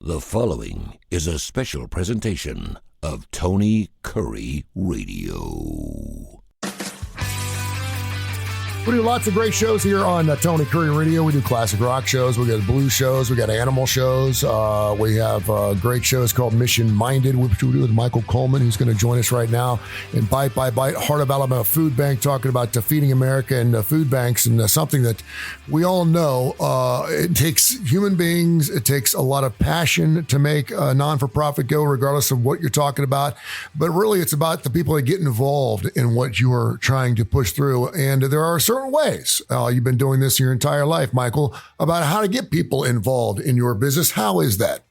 The following is a special presentation of Tony Kurre Radio. We do lots of great shows here on Tony Kurre Radio. We do classic rock shows. We got blues shows. We got animal shows. We have great shows called Mission Minded, which we do with Michael Coleman, who's going to join us right now. And Bite by Bite, Heart of Alabama Food Bank, talking about feeding America and food banks, and something that we all know. It takes human beings. It takes a lot of passion to make a non-for-profit go, regardless of what you're talking about. But really, it's about the people that get involved in what you are trying to push through. And there are certain ways. You've been doing this your entire life, Michael, about how to get people involved in your business. How is that?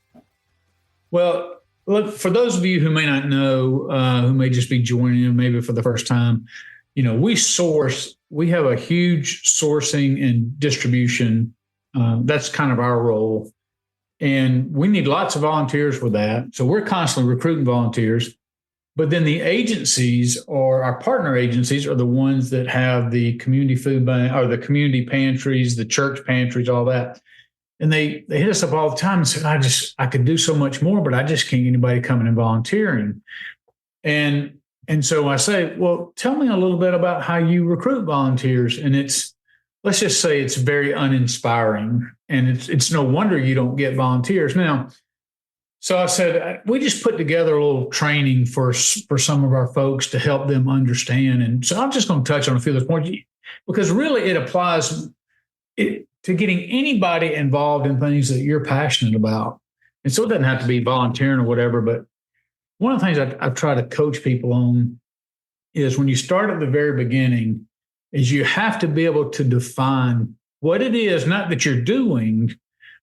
Well, look, for those of you who may not know, who may just be joining in maybe for the first time, we have a huge sourcing and distribution. That's kind of our role. And we need lots of volunteers for that. So we're constantly recruiting volunteers. But then the agencies, or our partner agencies, are the ones that have the community food bank or the community pantries, the church pantries, all that. And they hit us up all the time and said, I could do so much more, but I just can't get anybody coming and volunteering. And so I say, well, tell me a little bit about how you recruit volunteers. And let's just say it's very uninspiring. And it's no wonder you don't get volunteers. Now, so I said, we just put together a little training for some of our folks to help them understand. And so I'm just going to touch on a few of those points, because really it applies to getting anybody involved in things that you're passionate about. And so it doesn't have to be volunteering or whatever. But one of the things I try to coach people on is, when you start at the very beginning, is you have to be able to define what it is, not that you're doing,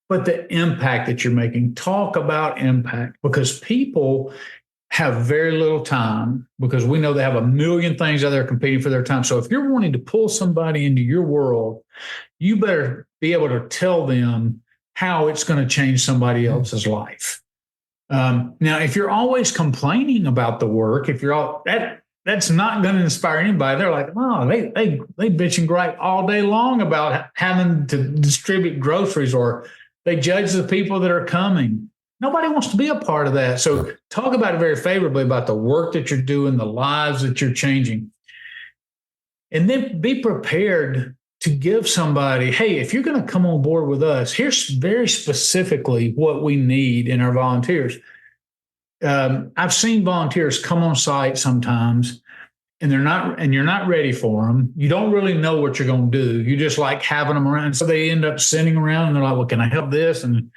but the impact that you're making. Talk about impact, because people have very little time, because we know they have a million things out there competing for their time. So if you're wanting to pull somebody into your world, you better be able to tell them how it's going to change somebody else's life. Now, if you're always complaining about the work, if you're all that's not going to inspire anybody. They're like, oh, they bitch and gripe all day long about having to distribute groceries, or they judge the people that are coming. Nobody wants to be a part of that. So talk about it very favorably, about the work that you're doing, the lives that you're changing. And then be prepared to give somebody, hey, if you're going to come on board with us, here's very specifically what we need in our volunteers. I've seen volunteers come on site sometimes, and you're not ready for them. You don't really know what you're going to do. You just like having them around. So they end up sitting around and they're like, well, can I help this? And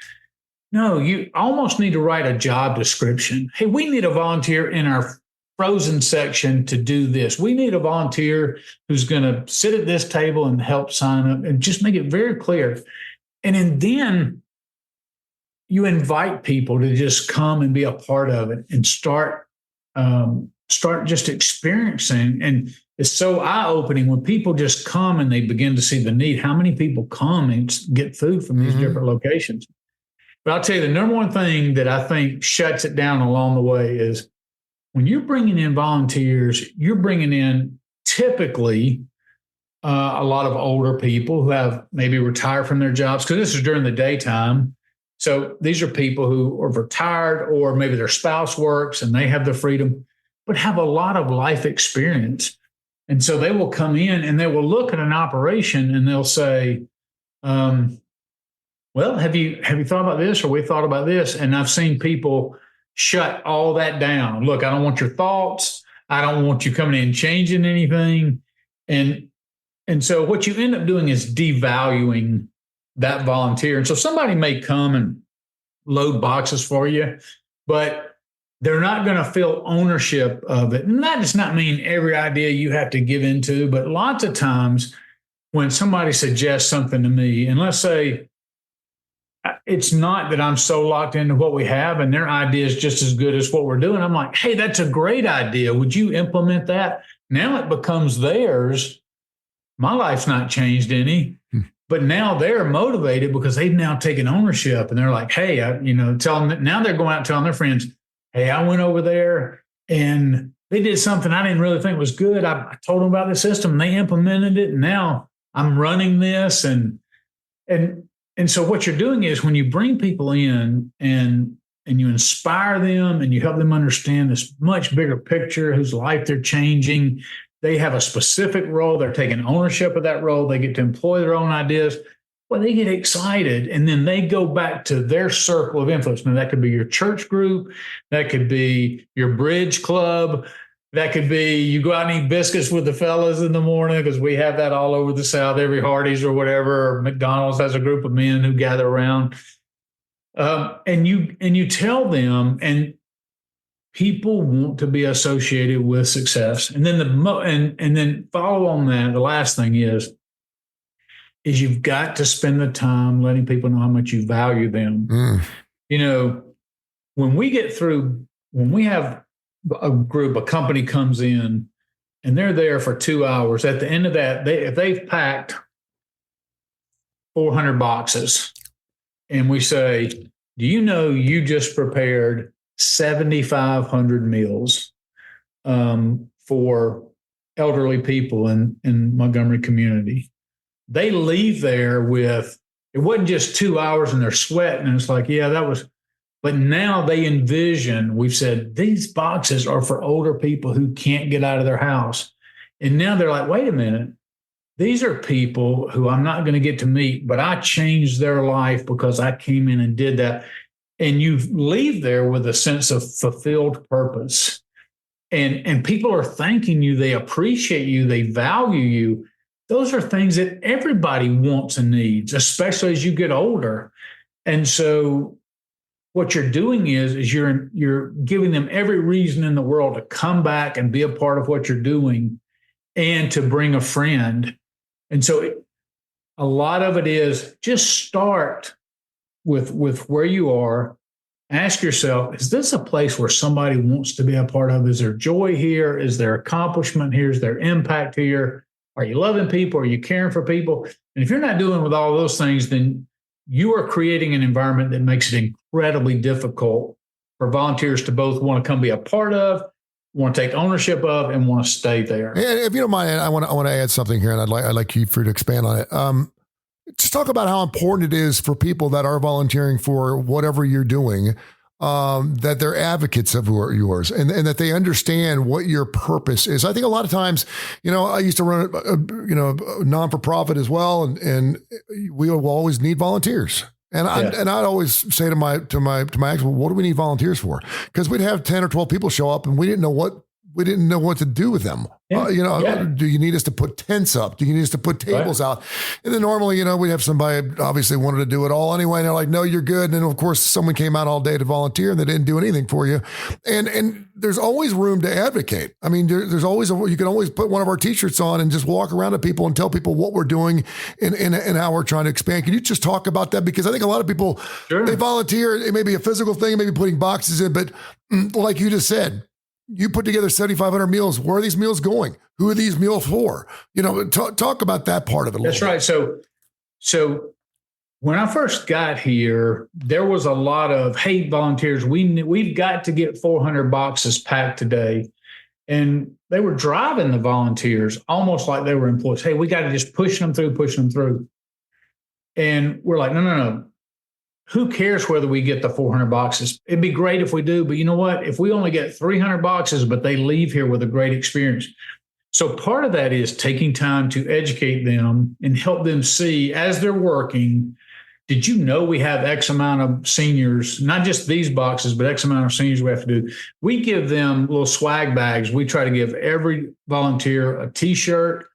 no, you almost need to write a job description. Hey, we need a volunteer in our frozen section to do this. We need a volunteer who's going to sit at this table and help sign up, and just make it very clear. And then you invite people to just come and be a part of it and start just experiencing. And it's so eye-opening when people just come and they begin to see the need. How many people come and get food from these different locations? But I'll tell you, the number one thing that I think shuts it down along the way is, when you're bringing in volunteers, you're bringing in typically a lot of older people who have maybe retired from their jobs, because this is during the daytime. So these are people who are retired, or maybe their spouse works and they have the freedom, but have a lot of life experience. And so they will come in and they will look at an operation and they'll say, well, have you thought about this, or we thought about this? And I've seen people shut all that down. Look, I don't want your thoughts. I don't want you coming in and changing anything. And so what you end up doing is devaluing that volunteer. And so somebody may come and load boxes for you, but they're not going to feel ownership of it. And that does not mean every idea you have to give into, but lots of times when somebody suggests something to me, and let's say it's not that I'm so locked into what we have and their idea is just as good as what we're doing, I'm like, hey, that's a great idea. Would you implement that? Now it becomes theirs. My life's not changed any. But now they're motivated because they've now taken ownership, and they're like, hey, tell them that. Now they're going out telling their friends, hey, I went over there and they did something I didn't really think was good. I told them about the system and they implemented it. And now I'm running this. And and so what you're doing is when you bring people in and you inspire them and you help them understand this much bigger picture, whose life they're changing, they have a specific role, they're taking ownership of that role, they get to employ their own ideas. Well, they get excited, and then they go back to their circle of influence. Now, that could be your church group, that could be your bridge club, that could be you go out and eat biscuits with the fellas in the morning, because we have that all over the South, every Hardee's or whatever, or McDonald's has a group of men who gather around. And you tell them, and people want to be associated with success. And then and then follow on that. The last thing is you've got to spend the time letting people know how much you value them. You know, when we have a company comes in and they're there for 2 hours, at the end of that, if they've packed 400 boxes and we say, do you know you just prepared 7,500 meals for elderly people in Montgomery community? They leave there with, it wasn't just 2 hours and they're sweating. And it's like, yeah, that was, but now they envision, we've said, these boxes are for older people who can't get out of their house. And now they're like, wait a minute, these are people who I'm not going to get to meet, but I changed their life because I came in and did that. And you leave there with a sense of fulfilled purpose. And people are thanking you, they appreciate you, they value you. Those are things that everybody wants and needs, especially as you get older. And so what you're doing is you're giving them every reason in the world to come back and be a part of what you're doing and to bring a friend. And so a lot of it is just start with where you are. Ask yourself, is this a place where somebody wants to be a part of? Is there joy here? Is there accomplishment here? Is there impact here? Are you loving people? Are you caring for people? And if you're not doing with all those things, then you are creating an environment that makes it incredibly difficult for volunteers to both want to come be a part of, want to take ownership of, and want to stay there. And if you don't mind, I want to add something here, and I'd like you for to expand on it. Just talk about how important it is for people that are volunteering for whatever you're doing, that they're advocates of yours and that they understand what your purpose is. I think a lot of times, I used to run a non-for-profit as well, and we will always need volunteers. And I'd always say to my ex, well, what do we need volunteers for? Because we'd have 10 or 12 people show up and we didn't know what to do with them. Do you need us to put tents up? Do you need us to put tables out? And then normally, we have somebody obviously wanted to do it all anyway. And they're like, no, you're good. And then of course, someone came out all day to volunteer and they didn't do anything for you. And there's always room to advocate. I mean, there's always, you can always put one of our t-shirts on and just walk around to people and tell people what we're doing and how we're trying to expand. Can you just talk about that? Because I think a lot of people, they volunteer. It may be a physical thing, it may be putting boxes in, but like you just said, you put together 7,500 meals. Where are these meals going? Who are these meals for? Talk about that part of it. That's right. So when I first got here, there was a lot of, hey, volunteers, we've got to get 400 boxes packed today. And they were driving the volunteers almost like they were employees. Hey, we got to just push them through. And we're like, no. Who cares whether we get the 400 boxes? It'd be great if we do, but you know what? If we only get 300 boxes, but they leave here with a great experience. So part of that is taking time to educate them and help them see as they're working, did you know we have X amount of seniors, not just these boxes, but X amount of seniors we have to do. We give them little swag bags. We try to give every volunteer a T-shirt.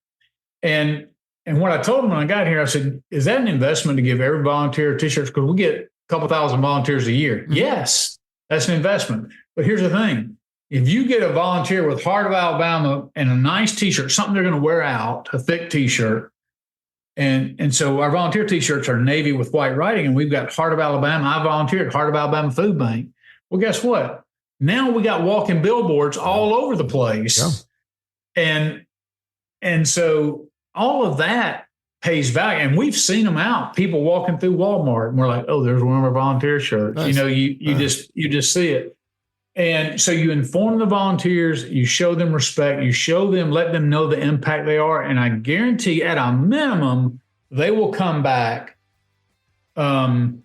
And what I told them when I got here, I said, is that an investment to give every volunteer T-shirts? Because we get a couple thousand volunteers a year. Mm-hmm. Yes, that's an investment. But here's the thing. If you get a volunteer with Heart of Alabama and a nice T-shirt, something they're going to wear out, a thick T-shirt, and so our volunteer T-shirts are navy with white writing, and we've got Heart of Alabama. I volunteered at Heart of Alabama Food Bank. Well, guess what? Now we got walking billboards all over the place. Yeah. And so all of that pays value. And we've seen them out, people walking through Walmart, and we're like, oh, there's one of our volunteer shirts. Nice. You just see it. And so you inform the volunteers, you show them respect, you show them, let them know the impact they are. And I guarantee at a minimum, they will come back And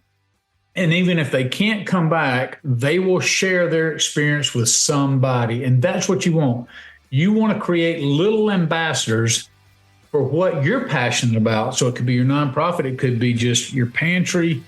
even if they can't come back, they will share their experience with somebody. And that's what you want. You want to create little ambassadors for what you're passionate about. So it could be your nonprofit. It could be just your pantry,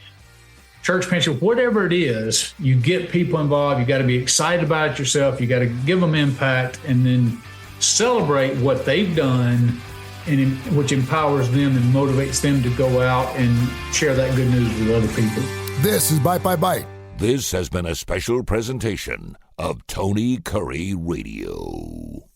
church pantry, whatever it is. You get people involved. You got to be excited about it yourself. You got to give them impact and then celebrate what they've done, and which empowers them and motivates them to go out and share that good news with other people. This is Bite by Bite. This has been a special presentation of Tony Curry Radio.